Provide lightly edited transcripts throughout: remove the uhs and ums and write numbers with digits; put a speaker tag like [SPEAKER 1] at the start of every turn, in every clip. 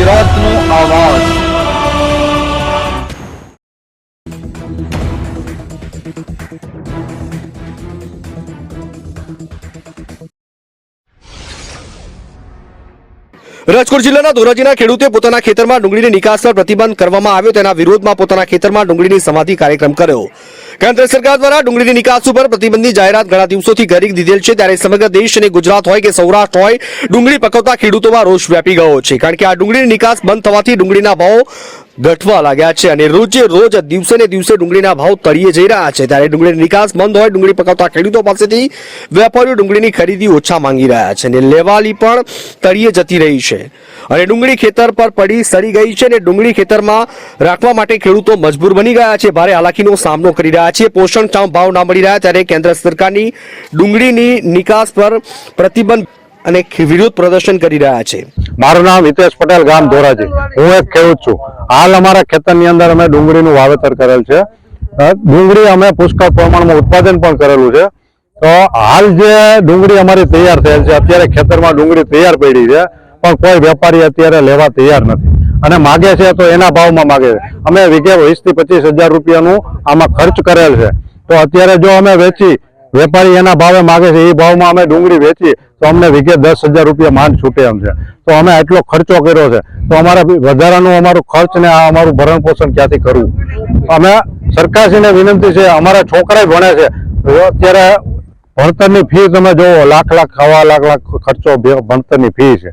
[SPEAKER 1] ગુજરાતનો આવાજ।
[SPEAKER 2] રાજકોટ જિલ્લાના ધોરાજીના ખેડૂતે પોતાના ખેતરમાં ડુંગળીની નિકાસ પર પ્રતિબંધ કરવામાં આવ્યો। તેના વિરોધમાં પોતાના ખેતરમાં ડુંગળીની સમાધિ કાર્યક્રમ કર્યો। કેન્દ્ર સરકાર દ્વારા ડુંગળીની નિકાસ ઉપર પ્રતિબંધની જાહેરાત ઘણા દિવસોથી કરી દીધેલ છે, ત્યારે સમગ્ર દેશ અને ગુજરાત હોય કે સૌરાષ્ટ્ર હોય, ડુંગળી પકવતા ખેડૂતોમાં રોષ વ્યાપી ગયો છે। કારણ કે આ ડુંગળીની નિકાસ બંધ થવાથી ડુંગળીના ભાવ ઘટવા લાગ્યા છે અને રોજે રોજ દિવસે ને દિવસે ડુંગળીના ભાવ તળિયે જઈ રહ્યા છે। ત્યારે ડુંગળીની નિકાસ બંધ હોય, ડુંગળી પકવતા ખેડૂતો પાસેથી વેપારીઓ ડુંગળીની ખરીદી ઓછા માંગી રહ્યા છે અને લેવાલી પણ તળિયે જતી રહી છે અને ડુંગળી ખેતર પર પડી સડી ગઈ છે અને ડુંગળી ખેતરમાં રાખવા માટે ખેડૂતો મજબૂર બની ગયા છે, ભારે હાલાકીનો સામનો કરી રહ્યા છે। પોષણક્ષમ ભાવ ના મળી રહ્યા ત્યારે કેન્દ્ર સરકારની ડુંગળીની નિકાસ પર પ્રતિબંધ અને વિરોધ પ્રદર્શન કરી રહ્યા છે।
[SPEAKER 3] મારું નામ હિતેશ પટેલ, ગામ ધોરાજી। હું એક ખેડૂત છું। હાલ અમારા ખેતરની અંદર અમે ડુંગળીનું વાવેતર કરેલ છે। ડુંગળી અમે પુષ્કળ પ્રમાણમાં ઉત્પાદન પણ કરેલું છે। તો હાલ જે ડુંગળી અમારી તૈયાર થયેલ છે, અત્યારે ખેતરમાં ડુંગળી તૈયાર પડી છે, પણ કોઈ વેપારી અત્યારે લેવા તૈયાર નથી અને માગે છે તો એના ભાવમાં માગે છે। અમે વીઘે 20,000 થી 25,000 રૂપિયાનું આમાં ખર્ચ કરેલ છે। તો અત્યારે જો અમે વેચી, વેપારી એના ભાવે માગે છે, એ ભાવમાં અમે ડુંગળી વેચી તો અમને વીઘે 10,000 રૂપિયા માંડ છૂટે એમ છે। તો અમે આટલો ખર્ચો કર્યો છે, તો અમારા વધારાનું અમારું ખર્ચ ને આ અમારું ભરણ પોષણ ક્યાંથી કરવું? અમે સરકારશ્રીને વિનંતી છે, અમારા છોકરા ભણે છે, અત્યારે ભણતરની ફી તમે જોવો, લાખ સવા લાખ ખર્ચો ભણતરની ફી છે।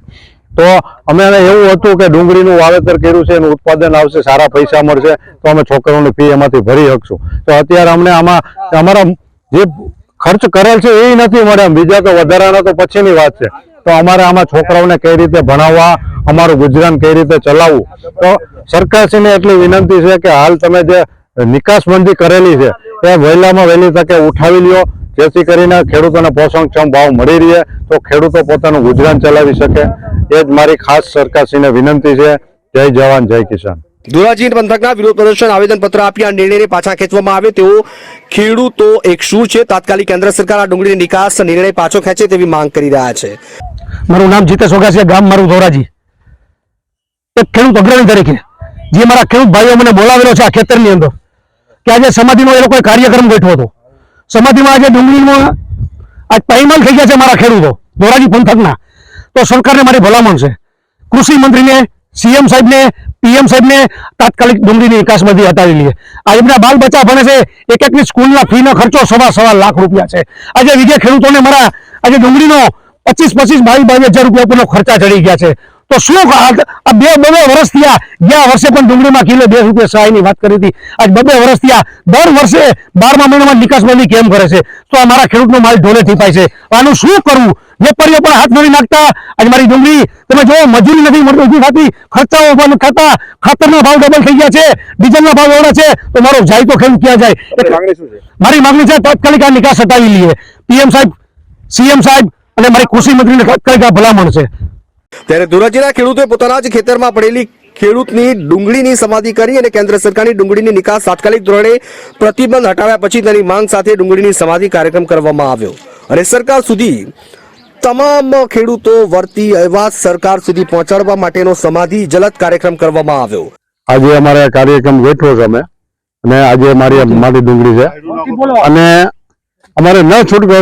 [SPEAKER 3] તો અમે એવું હતું કે ડુંગળીનું વાવેતર કર્યું છે, એનું ઉત્પાદન આવશે, સારા પૈસા મળશે તો અમે છોકરાઓની ફી એમાંથી ભરી શકશું। તો અત્યારે અમને આમાં અમારા જે ખર્ચ કરેલ છે એ નથી મળે, બીજા તો વધારાનો તો પછીની વાત છે। તો અમારે આમાં છોકરાઓને કઈ રીતે ભણાવવા, અમારું ગુજરાન કઈ રીતે ચલાવવું? તો સરકારશ્રીને એટલી વિનંતી છે કે હાલ તમે જે નિકાસબંધી કરેલી છે એ વહેલામાં વહેલી તકે ઉઠાવી લ્યો, જેથી કરીને ખેડૂતોને પોષણક્ષમ ભાવ મળી રહે તો ખેડૂતો પોતાનું ગુજરાન ચલાવી શકે। એ જ મારી ખાસ સરકારશ્રીને વિનંતી છે। જય જવાન, જય કિસાન।
[SPEAKER 2] ધોરાજી પંથકના વિરોધ પ્રદર્શન આવેદનપત્ર આપી આ નિર્ણયને પાછા ખેંચવામાં આવે તેવો ખેડૂતો એક સૂર છે। તાત્કાલિક કેન્દ્ર સરકાર આ ડુંગળીની નિકાસ નિર્ણય પાછો ખેંચે તેવી માંગ કરી રહ્યા છે।
[SPEAKER 4] મારું નામ જીતેશ ઓગાસિયા, ગામ મારું ધોરાજી। એક ખેડૂત અગ્રણી તરીકે જે મારા ખેડૂત ભાઈઓ મને બોલાવેલો છે આ ખેતરની અંદર કે આજે સમાધિનો એ લોકોએ કાર્યક્રમ ગોઠવ્યો હતો। સમાધિમાં આજે ડુંગળીમાં આજ પાયમાલ થઈ ગયા છે મારા ખેડૂતો ધોરાજી પંથકના। તો સરકારને મારી ભલામણ છે, કૃષિ મંત્રીને, સીએમ સાહેબને, પીએમ સાહેબને તાત્કાલિક ડુંગળીની નિકાસબંધી હટાવી લઈએ। આ એમના બાલ બચ્ચા ભણે છે, એકની સ્કૂલના ફીનો ખર્ચો સવા લાખ રૂપિયા છે। આજે વિજય ખેડૂતોને મારા આજે ડુંગળીનો 22,000 રૂપિયા ઉપરનો ખર્ચા ચડી ગયા છે। તો શું આ બે વર્ષ થયા, ગયા વર્ષે પણ ડુંગળીમાં કિલો 2 રૂપિયા સહાયની વાત કરી હતી, આજ 2 વર્ષ થયા, દર વર્ષે 12મા મહિનામાં નિકાસબંધી કેમ કરે છે? તો આ મારા ખેડૂતનો માલ ઢોલે ઠીપાય છે, આનું શું કરવું? વેપારીઓ પણ હાથ ધરી નાખતા, આજ મારી ડુંગળી તમે જો મજૂરી નથી મળતી, ઉભી થતી, ખર્ચાઓ પણ થતા, ખાતરના ભાવ ડબલ થઈ ગયા છે, ડીઝલના ભાવ એવડા છે, તો મારો જાય તો ખેડૂત ક્યાં જાય? મારી માંગણી છે તાત્કાલિક આ નિકાસ હટાવી લઈએ। પીએમ સાહેબ, સીએમ સાહેબ અને મારી કૃષિ મંત્રીને તાત્કાલિક આ ભલામણ છે।
[SPEAKER 2] ત્યારે ધોરાજીના ખેડૂતોએ પોતાના જ ખેતરમાં પડેલી ખેડૂતની ડુંગળીની સમાધિ કરી અને કેન્દ્ર સરકારની ડુંગળીની નિકાસ તાત્કાલિક ધોરણે પ્રતિબંધ હટાવ્યા પછી તેની માંગ સાથે ડુંગળીની સમાધિ કાર્યક્રમ કરવામાં આવ્યો અને સરકાર સુધી તમામ ખેડૂતો વર્તી એવા સરકાર સુધી પહોંચાડવા માટેનો સમાધિ જલદ કાર્યક્રમ કરવામાં આવ્યો।
[SPEAKER 3] આજે અમારે કાર્યક્રમ ગોઠવ્યો છે અમે, અને આજે મારી ડુંગળી છે અને અમારે ન છૂટકો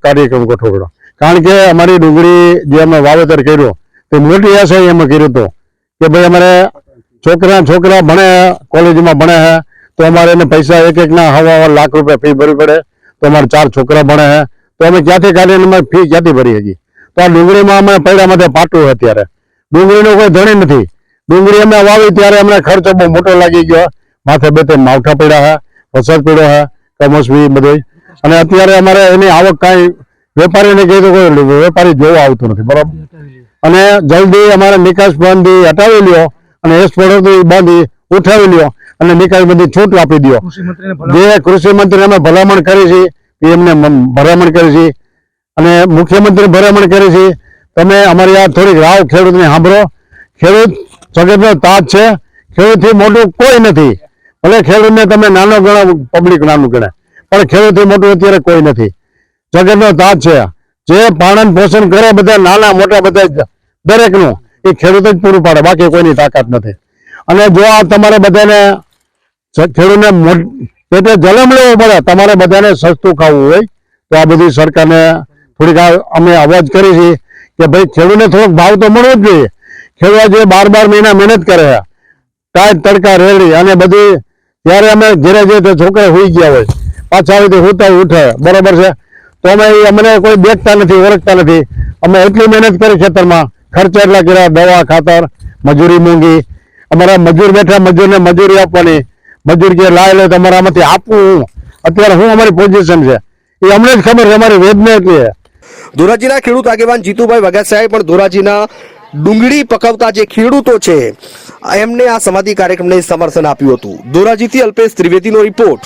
[SPEAKER 3] કાર્યક્રમ ગોઠવ્યો, કારણ કે અમારી ડુંગળી જે અમે વાવેતર કર્યો તે મોટી આશા એમાં કર્યું હતું કે ભાઈ અમારે છોકરા ભણે, કોલેજમાં ભણે છે, તો અમારે એને પૈસા એક-એકના હવા લાખ રૂપિયા ફી ભરવી પડે। તો અમારે 4 છોકરા ભણે છે, તો અમે ક્યાંથી કાઢીને અમે ફી ક્યાંથી ભરી હજી? તો આ ડુંગળીમાં અમે પડ્યા માટે પાટું છે। અત્યારે ડુંગળીનો કોઈ ધણી નથી। ડુંગળી અમે વાવી ત્યારે અમને ખર્ચો બહુ મોટો લાગી ગયો, માથે 2-3 માવઠા પડ્યા છે, વરસાદ પડ્યો છે, કમોસમી બધું, અને અત્યારે અમારે એની આવક કાંઈ વેપારીને કહી તો કોઈ વેપારી જોવા આવતું નથી, બરાબર? અને જલ્દી અમારે નિકાસબંધી હટાવી લ્યો અને એસપોર્ટ બાંધી ઉઠાવી લ્યો અને નિકાસબંધી છૂટ આપી દો। જે કૃષિ મંત્રીને અમે ભલામણ કરી છે, પીએમને ભલામણ કરી છે અને મુખ્યમંત્રી ભલામણ કરી છે, તમે અમારી આ થોડીક રાવ ખેડૂતને સાંભળો। ખેડૂત જગતનો તાજ છે, ખેડૂતથી મોટું કોઈ નથી। ભલે ખેડૂતને તમે નાનો ગણો, પબ્લિક નાનું ગણે, પણ ખેડૂતથી મોટું અત્યારે કોઈ નથી। જગતનો તાજ છે, જે પાલન પોષણ કરે બધા નાના મોટા બધા દરેકનું, એ ખેડૂત જ પૂરું પાડે, બાકી કોઈની તાકાત નથી. અને જો આ તમારે બધાને ખેડૂતને પેટે જલમ લેવો પડે, તમારે બધાને સસ્તું ખાવું હોય તો આ બધી સરકારને થોડીક અમે અવાજ કરી છે કે ભાઈ ખેડૂતને થોડોક ભાવ તો મળવો જ જોઈએ. ખેડૂત જે 12 મહિના મહેનત કરે છે, ટાઈટ તડકા રેડી અને બધી, ત્યારે અમે ઘેરે જઈએ તો છોકરા સુઈ ગયા હોય, પાછા આવી તો સુતા ઉઠે, બરોબર છે. તો અમે અમને કોઈ દેખતા નથી, ઓળખતા નથી. અમે એટલી મહેનત કરી ખેતરમાં, ખર્ચા એટલા કર્યા, દવા, ખાતર, મજૂરી મોંઘી. અમારા મજૂર બેઠા, મજૂરને મજૂરી આપવાની, મજૂર કે લાય લે તમારે આમાંથી આપવું. અત્યારે શું અમારી પોઝિશન છે એ અમને જ ખબર છે, અમારી વેદના એટલી છે.
[SPEAKER 2] ધોરાજીના ખેડૂત આગેવાન જીતુભાઈ વગાસિયાએ પણ ધોરાજીના ડુંગળી પકવતા જે ખેડૂતો છે એમને આ સમાધિ કાર્યક્રમને સમર્થન આપ્યું હતું. ધોરાજીથી અલ્પેશ ત્રિવેદીનો રિપોર્ટ.